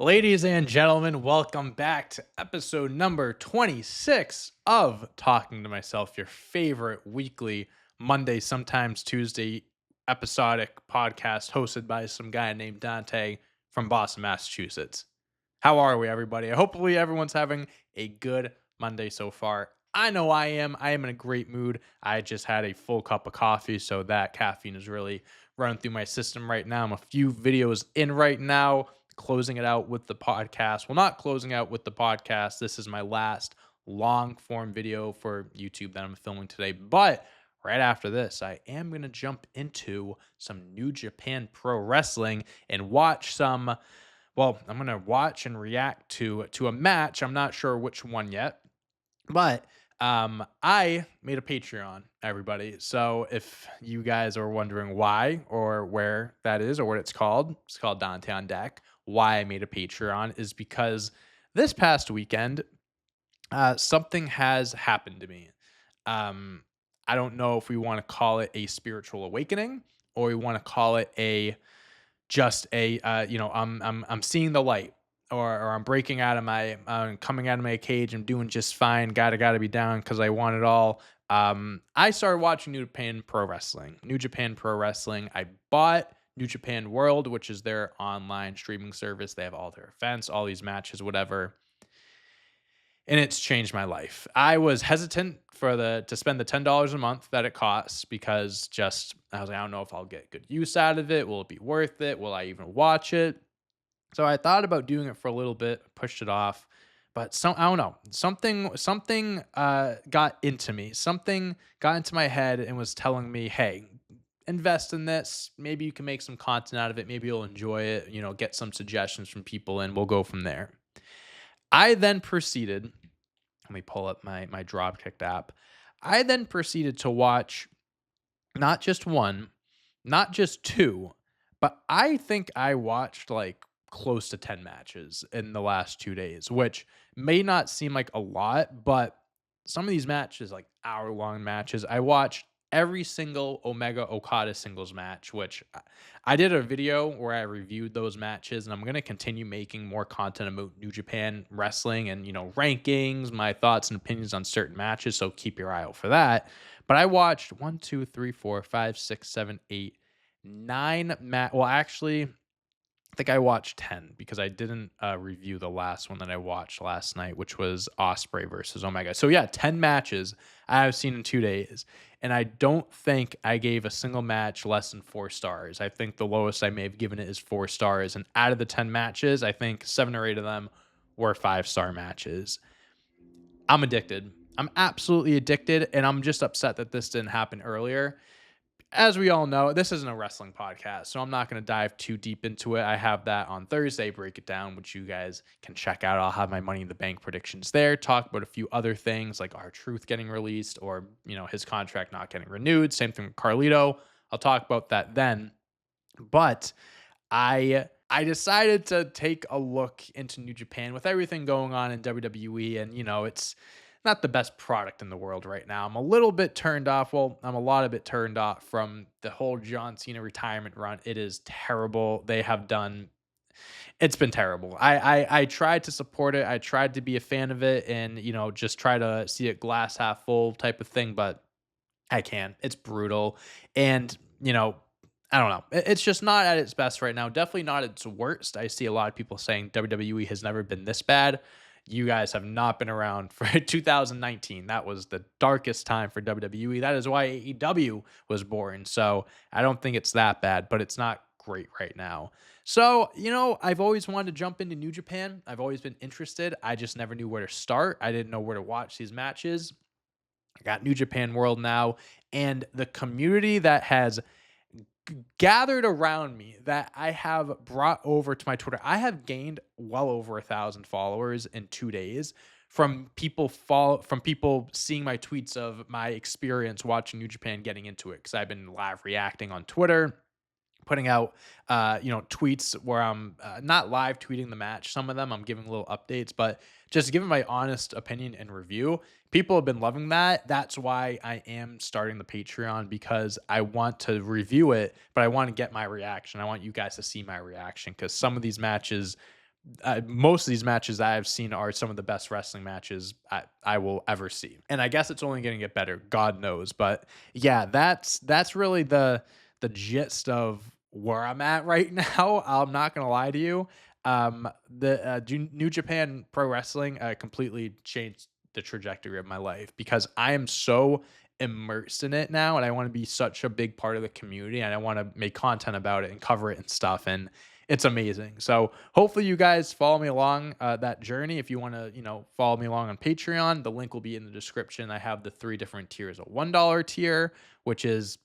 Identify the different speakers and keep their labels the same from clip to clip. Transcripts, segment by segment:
Speaker 1: Ladies and gentlemen, welcome back to episode number 26 of Talking to Myself, your favorite weekly Monday, sometimes Tuesday episodic podcast hosted by some guy named Dante from Boston, Massachusetts. How are we, everybody? Hopefully, everyone's having a good Monday so far. I know I am. I am in a great mood. I just had a full cup of coffee, so that caffeine is really running through my system right now. I'm a few videos in right now, closing it out with the podcast. Well, not closing out with the podcast. This is my last long form video for YouTube that I'm filming today. But right after this, I am going to jump into some New Japan Pro Wrestling and watch some. Well, I'm gonna watch and react to a match. I'm not sure which one yet, but I made a Patreon, everybody. So if you guys are wondering why or where that is or what it's called Dante on Deck. Why I made a Patreon is because this past weekend, something has happened to me. Um, I don't know if we want to call it a spiritual awakening or we want to call it a just a I'm seeing the light, or I'm breaking out of my coming out of my cage. I'm doing just fine. Gotta be down because I want it all. I started watching New Japan Pro Wrestling. I bought New Japan World, which is their online streaming service. They have all their events, all these matches, whatever, and it's changed my life. I was hesitant to spend the $10 a month that it costs because just I was like, I don't know if I'll get good use out of it. Will it be worth it? Will I even watch it? So I thought about doing it for a little bit, pushed it off, but I don't know. Something got into me. Something got into my head and was telling me, "Hey, invest in this. Maybe you can make some content out of it. Maybe you'll enjoy it. Get some suggestions from people, and we'll go from there." I then proceeded. Let me pull up my Dropkick app. I then proceeded to watch not just one, not just two, but I think I watched like close to 10 matches in the last 2 days, which may not seem like a lot, but some of these matches, like hour-long matches, I watched every single Omega Okada singles match, which I did a video where I reviewed those matches, and I'm going to continue making more content about New Japan wrestling and, rankings, my thoughts and opinions on certain matches. So keep your eye out for that. But I watched one, two, three, four, five, six, seven, eight, nine well, actually, I think I watched 10 because I didn't review the last one that I watched last night, which was Osprey versus Omega. So yeah, 10 matches I have seen in 2 days. And I don't think I gave a single match less than 4 stars. I think the lowest I may have given it is 4 stars. And out of the 10 matches, I think 7 or 8 of them were 5-star matches. I'm addicted. I'm absolutely addicted. And I'm just upset that this didn't happen earlier. As we all know, this isn't a wrestling podcast, so I'm not going to dive too deep into it. I have that on Thursday, break it down, which you guys can check out. I'll have my Money in the Bank predictions there, talk about a few other things like R-Truth getting released or, his contract not getting renewed. Same thing with Carlito. I'll talk about that then. But I decided to take a look into New Japan with everything going on in WWE, and it's not the best product in the world right now. I'm a little bit turned off. Well, I'm a lot of bit turned off from the whole John Cena retirement run. It is terrible. It's been terrible. I tried to support it. I tried to be a fan of it and, just try to see it glass half full type of thing, but I can't. It's brutal. And, I don't know. It's just not at its best right now. Definitely not its worst. I see a lot of people saying WWE has never been this bad. You guys have not been around for 2019. That was the darkest time for WWE. That is why AEW was born. So I don't think it's that bad, but it's not great right now. So, I've always wanted to jump into New Japan. I've always been interested. I just never knew where to start. I didn't know where to watch these matches. I got New Japan World now, and the community that has gathered around me that I have brought over to my Twitter. I have gained well over 1,000 followers in 2 days from people seeing my tweets of my experience watching New Japan getting into it because I've been live reacting on Twitter, putting out tweets where I'm not live tweeting the match. Some of them I'm giving little updates, but just giving my honest opinion and review. People have been loving that. That's why I am starting the Patreon, because I want to review it, but I want to get my reaction. I want you guys to see my reaction because some of these matches most of these matches that I've seen are some of the best wrestling matches I will ever see. And I guess it's only going to get better, God knows. But yeah, that's really the gist of where I'm at right now. I'm not going to lie to you. The New Japan Pro Wrestling completely changed the trajectory of my life because I am so immersed in it now, and I want to be such a big part of the community, and I want to make content about it and cover it and stuff. And it's amazing. So hopefully you guys follow me along that journey. If you want to, follow me along on Patreon, the link will be in the description. I have the 3 different tiers. A $1 tier, which is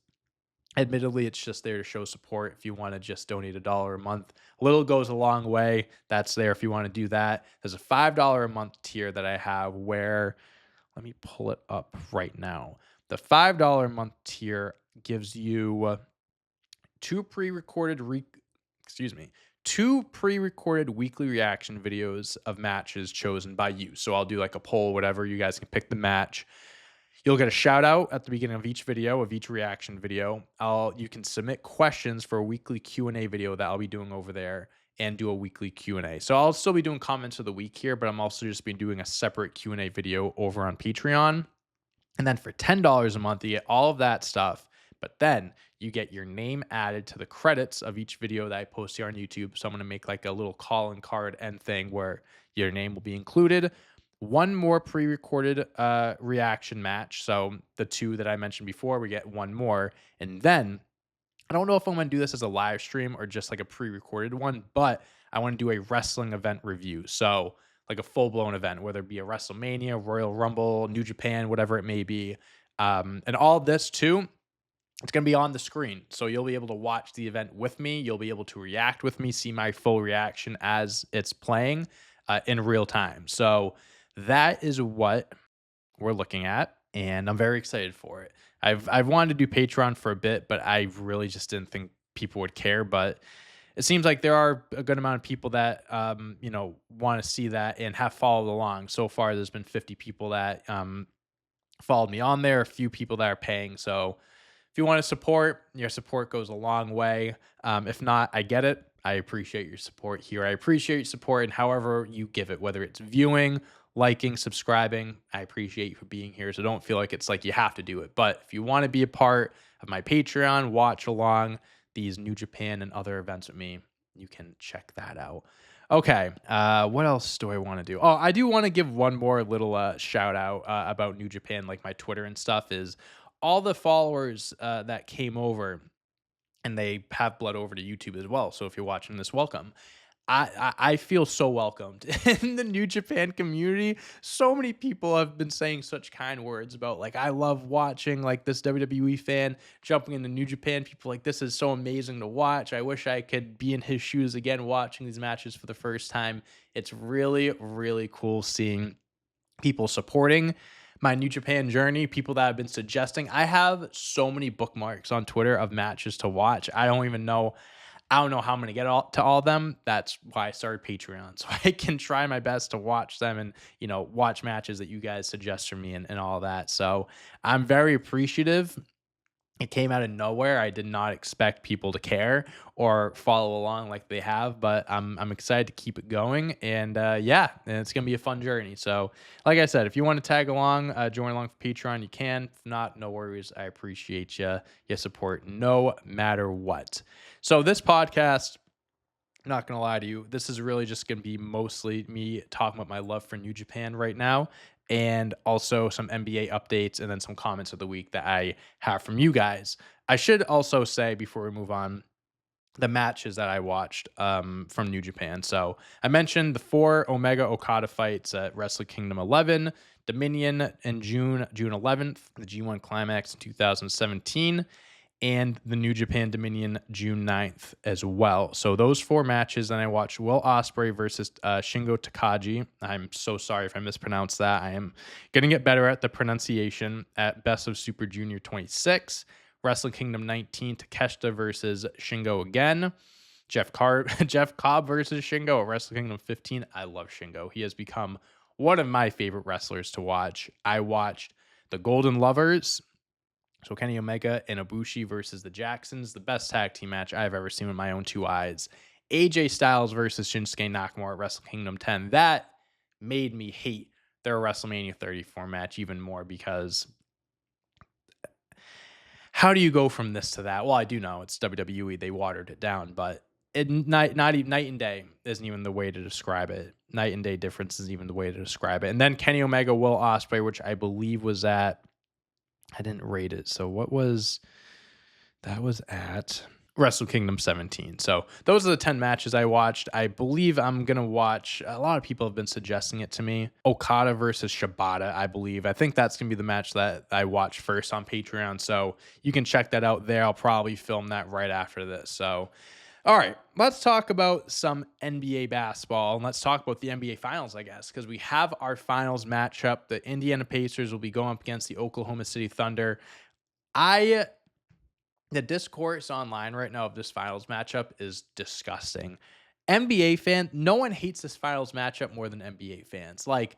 Speaker 1: admittedly it's just there to show support. If you want to just donate $1 a month, little goes a long way. That's there if you want to do that. There's a $5 a month tier that I have where, let me pull it up right now. The $5 a month tier gives you two pre-recorded excuse me, 2 pre-recorded weekly reaction videos of matches chosen by you. So I'll do like a poll, whatever. You guys can pick the match. You'll get a shout out at the beginning of each video, of each reaction video. You can submit questions for a weekly Q&A video that I'll be doing over there and do a weekly Q&A. So I'll still be doing comments of the week here, but I'm also just been doing a separate Q&A video over on Patreon. And then for $10 a month, you get all of that stuff. But then you get your name added to the credits of each video that I post here on YouTube. So I'm going to make like a little call-in card end thing where your name will be included. One more pre-recorded reaction match. So the 2 that I mentioned before, we get one more. And then I don't know if I'm going to do this as a live stream or just like a pre-recorded one, but I want to do a wrestling event review. So like a full-blown event, whether it be a WrestleMania, Royal Rumble, New Japan, whatever it may be. And all this too, it's going to be on the screen. So you'll be able to watch the event with me. You'll be able to react with me, see my full reaction as it's playing in real time. So that is what we're looking at, and I'm very excited for it. I've wanted to do Patreon for a bit, but I really just didn't think people would care. But it seems like there are a good amount of people that want to see that and have followed along. So far, there's been 50 people that followed me on there, a few people that are paying. So if you want to support, your support goes a long way. If not, I get it. I appreciate your support here. I appreciate your support and however you give it, whether it's viewing, liking, subscribing. I appreciate you for being here. So don't feel like it's like you have to do it. But if you want to be a part of my Patreon, watch along these New Japan and other events with me, you can check that out. Okay, what else do I want to do? Oh, I do want to give one more little shout out about New Japan, like my Twitter and stuff, is all the followers that came over, and they have bled over to YouTube as well. So if you're watching this, welcome. I feel so welcomed in the New Japan community. So many people have been saying such kind words about like, I love watching like this WWE fan jumping into New Japan. People like, this is so amazing to watch. I wish I could be in his shoes again, watching these matches for the first time. It's really, really cool seeing people supporting my New Japan journey, people that have been suggesting. I have so many bookmarks on Twitter of matches to watch. I don't know how I'm going to get to all of them. That's why I started Patreon. So I can try my best to watch them and, watch matches that you guys suggest for me and all that. So I'm very appreciative. It came out of nowhere. I did not expect people to care or follow along like they have, but I'm excited to keep it going. And yeah, and it's gonna be a fun journey. So, like I said, if you want to tag along, join along for Patreon, you can. If not, no worries. I appreciate your support, no matter what. So this podcast, not gonna lie to you, this is really just gonna be mostly me talking about my love for New Japan right now, and also some NBA updates and then some comments of the week that I have from you guys. I should also say before we move on, the matches that I watched from New Japan. So I mentioned the 4 Omega Okada fights at Wrestle Kingdom 11, Dominion in June 11th, the G1 Climax in 2017, and the New Japan Dominion June 9th as well. So those 4 matches. Then I watched Will Ospreay versus Shingo Takagi. I'm so sorry if I mispronounced that. I am going to get better at the pronunciation. At Best of Super Junior 26. Wrestle Kingdom 19, Takeshita versus Shingo again. Jeff Cobb versus Shingo at Wrestle Kingdom 15. I love Shingo. He has become one of my favorite wrestlers to watch. I watched the Golden Lovers, so Kenny Omega and Ibushi versus the Jacksons, the best tag team match I've ever seen with my own 2 eyes. AJ Styles versus Shinsuke Nakamura at Wrestle Kingdom 10. That made me hate their WrestleMania 34 match even more because how do you go from this to that? Well, I do know it's WWE. They watered it down, but night and day isn't even the way to describe it. Night and day difference isn't even the way to describe it. And then Kenny Omega, Will Ospreay, which I believe was at, I didn't rate it. So what was that? Was at Wrestle Kingdom 17. So those are the 10 matches I watched. I believe I'm going to watch, a lot of people have been suggesting it to me, Okada versus Shibata, I believe. I think that's going to be the match that I watch first on Patreon. So you can check that out there. I'll probably film that right after this. So, all right, let's talk about some NBA basketball, and let's talk about the NBA Finals, I guess, because we have our finals matchup. The Indiana Pacers will be going up against the Oklahoma City Thunder. The discourse online right now of this finals matchup is disgusting. NBA fan, no one hates this finals matchup more than NBA fans. Like,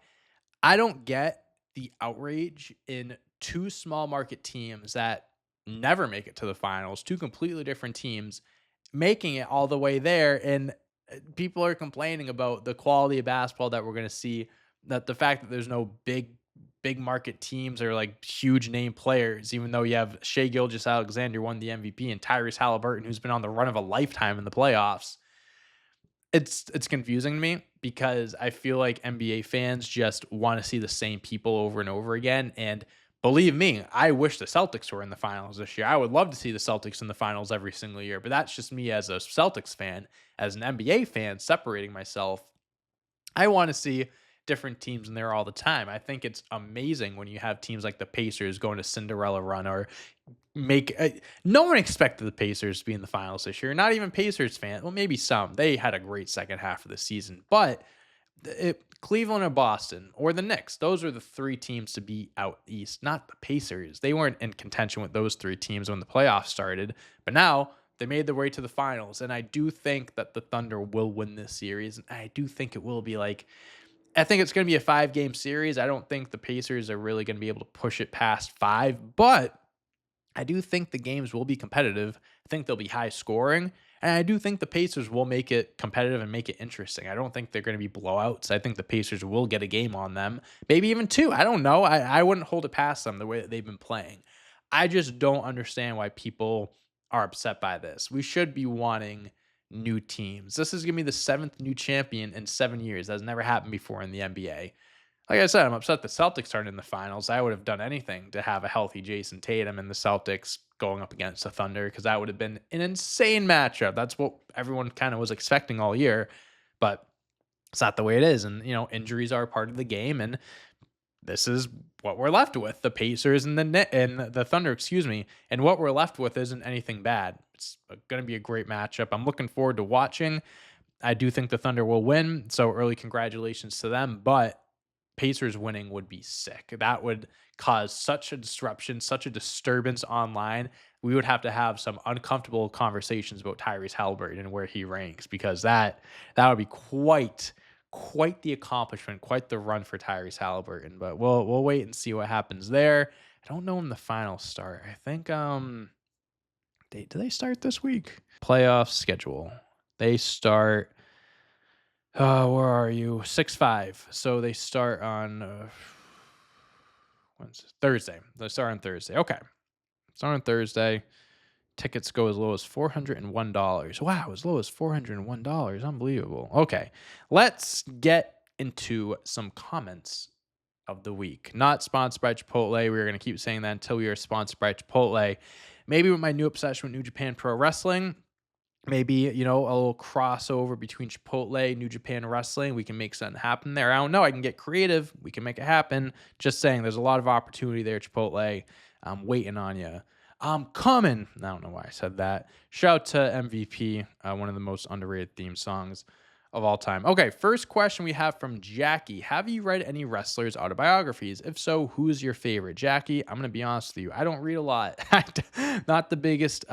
Speaker 1: I don't get the outrage in two small market teams that never make it to the finals, two completely different teams making it all the way there. And people are complaining about the quality of basketball that we're going to see, that the fact that there's no big market teams or like huge name players, even though you have Shea Gilgeous-Alexander won the MVP and Tyrese Halliburton, who's been on the run of a lifetime in the playoffs. It's confusing to me because I feel like NBA fans just want to see the same people over and over again. And believe me, I wish the Celtics were in the finals this year. I would love to see the Celtics in the finals every single year, but that's just me as a Celtics fan. As an NBA fan, separating myself, I want to see different teams in there all the time. I think it's amazing when you have teams like the Pacers going to Cinderella run or no one expected the Pacers to be in the finals this year. Not even Pacers fans. Well, maybe some. They had a great second half of the season, but Cleveland or Boston or the Knicks, those are the three teams to be out east, not the Pacers. They weren't in contention with those three teams when the playoffs started, but now they made their way to the finals. And I do think that the Thunder will win this series. And I do think it will be I think it's going to be a 5-game series. I don't think the Pacers are really going to be able to push it past 5, but I do think the games will be competitive. I think they'll be high scoring. And I do think the Pacers will make it competitive and make it interesting. I don't think they're going to be blowouts. I think the Pacers will get a game on them, maybe even 2. I don't know. I wouldn't hold it past them the way that they've been playing. I just don't understand why people are upset by this. We should be wanting new teams. This is going to be the 7th new champion in 7 years. That's never happened before in the NBA. Like I said, I'm upset the Celtics aren't in the finals. I would have done anything to have a healthy Jason Tatum and the Celtics going up against the Thunder because that would have been an insane matchup. That's what everyone kind of was expecting all year, but it's not the way it is. And, injuries are part of the game, and this is what we're left with. The Pacers and the Thunder, excuse me. And what we're left with isn't anything bad. It's going to be a great matchup. I'm looking forward to watching. I do think the Thunder will win, so early congratulations to them, but Pacers winning would be sick. That would cause such a disruption, such a disturbance online. We would have some uncomfortable conversations about Tyrese Halliburton and where he ranks, because that would be quite the accomplishment, quite the run for Tyrese Halliburton. But we'll wait and see what happens there. I don't know when the finals start. I think do they start this week? Playoff schedule. They start where are you? 6-5. So they start on Thursday. They start on Thursday. Okay. Start on Thursday. Tickets go as low as $401. Wow, as low as $401. Unbelievable. Okay. Let's get into some comments of the week. Not sponsored by Chipotle. We're going to keep saying that until we are sponsored by Chipotle. Maybe with my new obsession with New Japan Pro Wrestling, maybe, a little crossover between Chipotle, New Japan Wrestling. We can make something happen there. I don't know. I can get creative. We can make it happen. Just saying, there's a lot of opportunity there, Chipotle. I'm waiting on you. I'm coming. I don't know why I said that. Shout out to MVP, one of the most underrated theme songs of all time. Okay, first question we have from Jackie. Have you read any wrestlers' autobiographies? If so, who's your favorite? Jackie, I'm going to be honest with you. I don't read a lot. Not the biggest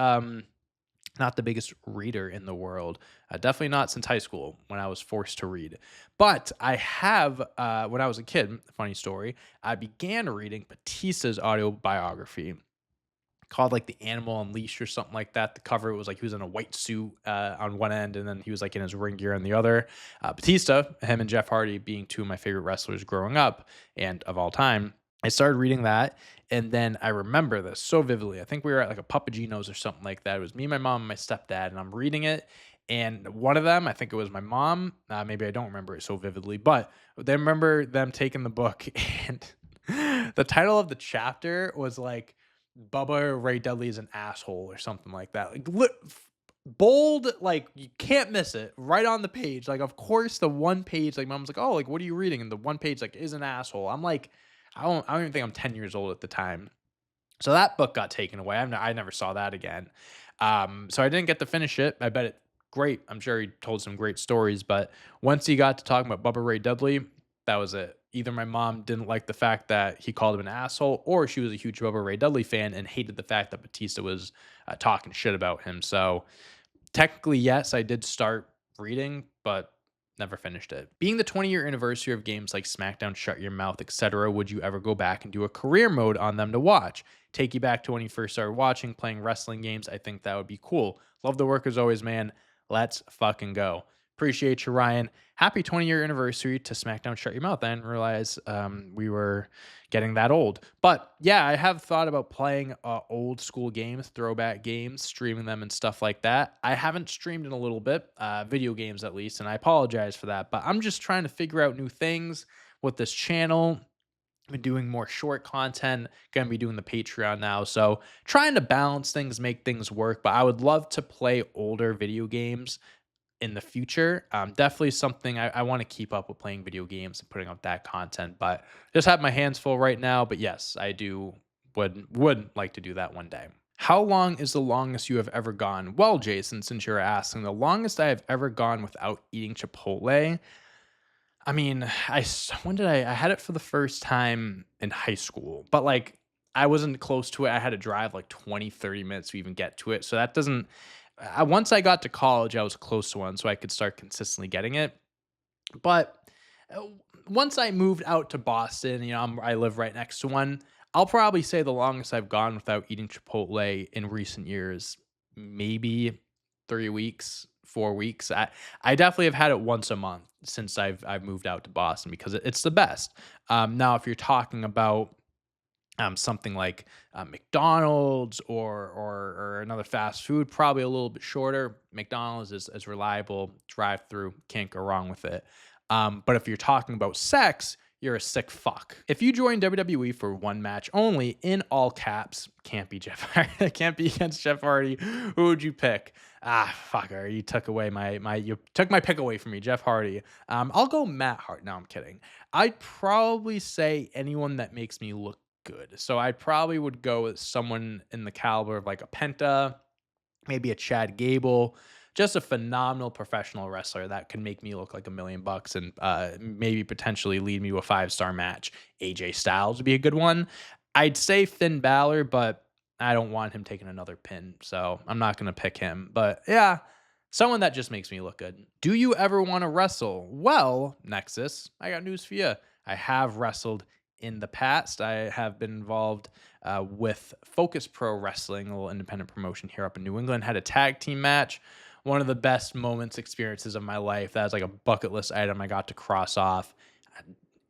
Speaker 1: reader in the world. Definitely not since high school when I was forced to read. But I have, when I was a kid, funny story, I began reading Batista's autobiography called like The Animal Unleashed or something like that. The cover was like he was in a white suit on one end, and then he was like in his ring gear on the other. Batista, him and Jeff Hardy being two of my favorite wrestlers growing up and of all time. I started reading that, and then I remember this so vividly. I think we were at like a Papagino's or something like that. It was me, my mom, and my stepdad, and I'm reading it. And one of them, I think it was my mom. Maybe I don't remember it so vividly, but they remember them taking the book, and the title of the chapter was like Bubba Ray Dudley is an asshole or something like that. Like bold, like you can't miss it. Right on the page. Like, of course, the one page, like mom's like, oh, like what are you reading? And the one page like is an asshole. I'm like, I don't even think I'm 10 years old at the time. So that book got taken away. I never saw that again. So I didn't get to finish it. I bet it great. I'm sure he told some great stories, but once he got to talking about Bubba Ray Dudley, that was it. Either my mom didn't like the fact that he called him an asshole, or she was a huge Bubba Ray Dudley fan and hated the fact that Batista was talking shit about him. So technically, yes, I did start reading, but never finished it. Being the 20-year anniversary of games like SmackDown, Shut Your Mouth, etc., would you ever go back and do a career mode on them to watch? Take you back to when you first started watching, playing wrestling games. I think that would be cool. Love the work as always, man. Let's fucking go. Appreciate you, Ryan. Happy 20-year anniversary to SmackDown Shut Your Mouth. I didn't realize we were getting that old. But yeah, I have thought about playing old school games, throwback games, streaming them and stuff like that. I haven't streamed in a little bit, video games at least, and I apologize for that. But I'm just trying to figure out new things with this channel. I've been doing more short content, gonna be doing the Patreon now. So trying to balance things, make things work. But I would love to play older video games in the future. Definitely something I want to keep up with, playing video games and putting out that content, but just have my hands full right now. But yes, I do would like to do that one day. How long is the longest you have ever gone? Well, Jason, since you're asking, the longest I have ever gone without eating Chipotle, I mean, when did I had it for the first time in high school, but like I wasn't close to it. I had to drive like 20, 30 minutes to even get to it. So that doesn't, once I got to college, I was close to one, so I could start consistently getting it. But uh, once I moved out to Boston, I live right next to one. I'll probably say the longest I've gone without eating Chipotle in recent years, maybe 3 weeks, 4 weeks. I definitely have had it once a month since I've moved out to Boston because it's the best. Now, if you're talking about something like McDonald's or another fast food, probably a little bit shorter. McDonald's is reliable, drive through, can't go wrong with it. But if you're talking about sex, you're a sick fuck. If you join WWE for one match only, in all caps, can't be Jeff Hardy, can't be against Jeff Hardy. Who would you pick? Ah, fucker, you took away you took my pick away from me, Jeff Hardy. I'll go Matt Hart. No, I'm kidding. I'd probably say anyone that makes me look good. So I probably would go with someone in the caliber of like a Penta, maybe a Chad Gable, just a phenomenal professional wrestler that can make me look like $1 million and maybe potentially lead me to a 5-star match. AJ Styles would be a good one. I'd say Finn Balor, but I don't want him taking another pin, so I'm not going to pick him. But yeah, someone that just makes me look good. Do you ever want to wrestle? Well, Nexus, I got news for you. I have wrestled in the past. I have been involved with Focus Pro Wrestling, a little independent promotion here up in New England. Had a tag team match. One of the best moments, experiences of my life. That was like a bucket list item I got to cross off.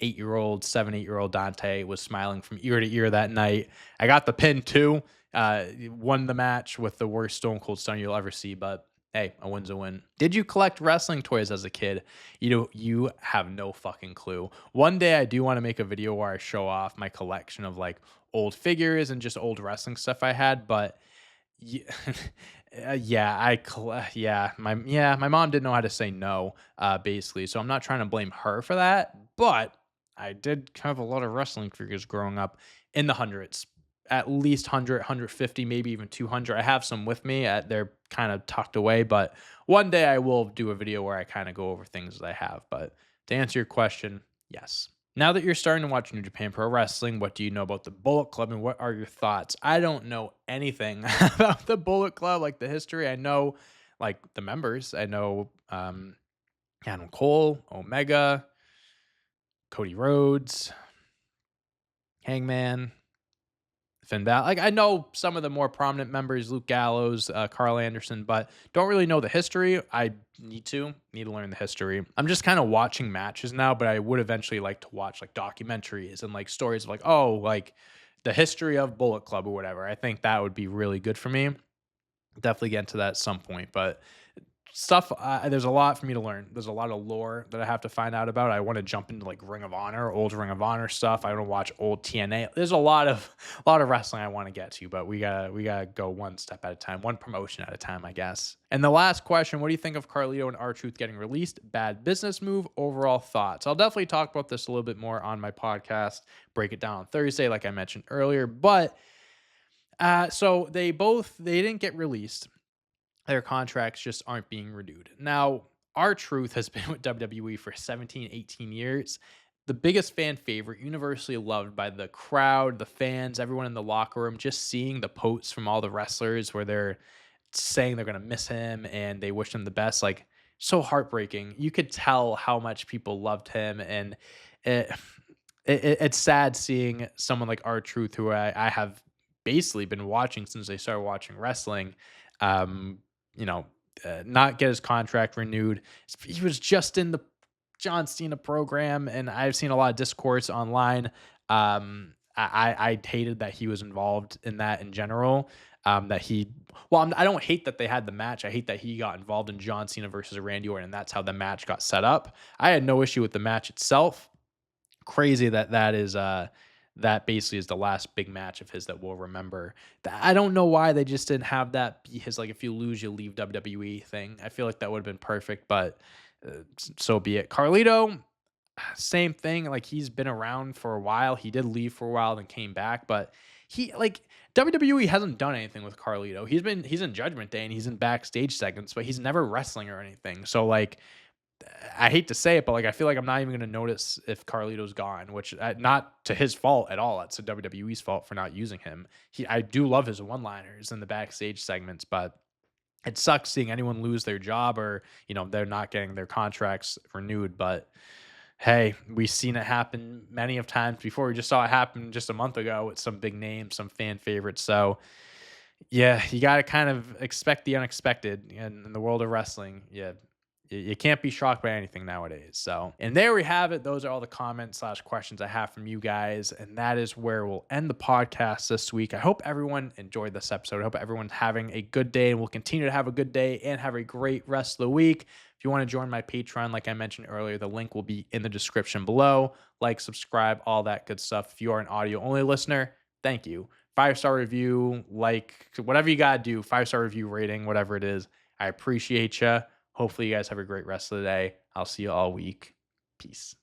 Speaker 1: 8-year-old, 8-year-old Dante was smiling from ear to ear that night. I got the pin too. Won the match with the worst Stone Cold Stunner you'll ever see, but hey, a win's a win. Did you collect wrestling toys as a kid? You have no fucking clue. One day I do want to make a video where I show off my collection of like old figures and just old wrestling stuff I had, but yeah, my mom didn't know how to say no, basically. So I'm not trying to blame her for that, but I did have a lot of wrestling figures growing up in the hundreds, at least 100, maybe even 200. I have some with me. They're kind of tucked away, but one day I will do a video where I kind of go over things that I have. But to answer your question, yes. Now that you're starting to watch New Japan Pro Wrestling, what do you know about the Bullet Club and what are your thoughts? I don't know anything about the Bullet Club, like the history. I know like the members. I know Adam Cole, Omega, Cody Rhodes, Hangman. Finn Balor. Like I know some of the more prominent members, Luke Gallows, Carl Anderson, but don't really know the history. I need to learn the history. I'm just kind of watching matches now, but I would eventually like to watch like documentaries and like stories of like, oh, like the history of Bullet Club or whatever. I think that would be really good for me. Definitely get into that at some point, but stuff there's a lot for me to learn. There's a lot of lore that I have to find out about. I want to jump into like Ring of Honor, old Ring of Honor stuff. I want to watch old TNA. There's a lot of wrestling I want to get to, but we gotta go one step at a time, one promotion at a time, I guess. And the last question: what do you think of Carlito and R-Truth getting released? Bad business move? Overall thoughts? I'll definitely talk about this a little bit more on my podcast. Break it down on Thursday, like I mentioned earlier. But so they didn't get released. Their contracts just aren't being renewed. Now, R-Truth has been with WWE for 17, 18 years. The biggest fan favorite, universally loved by the crowd, the fans, everyone in the locker room. Just seeing the posts from all the wrestlers where they're saying they're going to miss him and they wish him the best. Like, so heartbreaking. You could tell how much people loved him. And it, it's sad seeing someone like R-Truth, who I have basically been watching since they started watching wrestling. Um, you know, not get his contract renewed. He was just in the John Cena program, and I've seen a lot of discourse online. I hated that he was involved in that in general. That he, well, I don't hate that they had the match. I hate that he got involved in John Cena versus Randy Orton, and that's how the match got set up. I had no issue with the match itself. Crazy that basically is the last big match of his that we'll remember. I don't know why they just didn't have that be his like if you lose you leave WWE thing. I feel like that would have been perfect, but so be it. Carlito, same thing. Like he's been around for a while. He did leave for a while, then came back, but he like WWE hasn't done anything with Carlito. He's in Judgment Day and he's in backstage segments, but he's never wrestling or anything. So like I hate to say it, but like I feel like I'm not even going to notice if Carlito's gone, which not to his fault at all. It's a WWE's fault for not using him. I do love his one-liners in the backstage segments, but it sucks seeing anyone lose their job or they're not getting their contracts renewed. But hey, we've seen it happen many of times before. We just saw it happen just a month ago with some big names, some fan favorites. So yeah, you got to kind of expect the unexpected in the world of wrestling. Yeah, you can't be shocked by anything nowadays. So, and there we have it. Those are all the comments/questions I have from you guys. And that is where we'll end the podcast this week. I hope everyone enjoyed this episode. I hope everyone's having a good day and will continue to have a good day and have a great rest of the week. If you want to join my Patreon, like I mentioned earlier, the link will be in the description below. Like, subscribe, all that good stuff. If you are an audio only listener, thank you. 5-star review, like whatever you got to do, 5-star review rating, whatever it is. I appreciate you. Hopefully you guys have a great rest of the day. I'll see you all week. Peace.